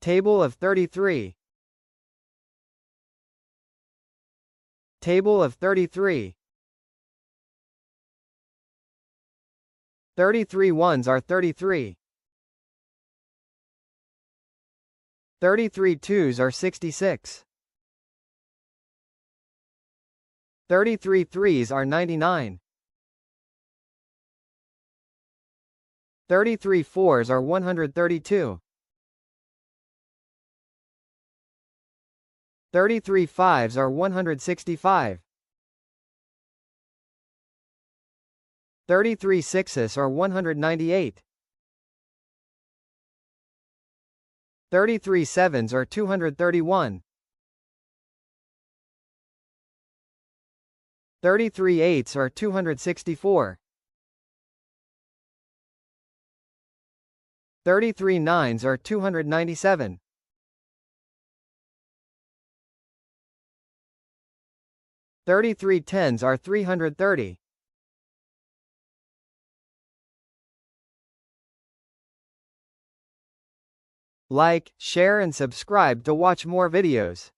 Table of 33. Table of 33. 33 ones are 33. 33 twos are 66. 33 threes are 99. 33 fours are 132. 33 fives are 165. 33 sixes are 198. 33 sevens are 231. 33 eights are 264. 33 nines are 297. 33 tens are 330. Like, share and subscribe to watch more videos.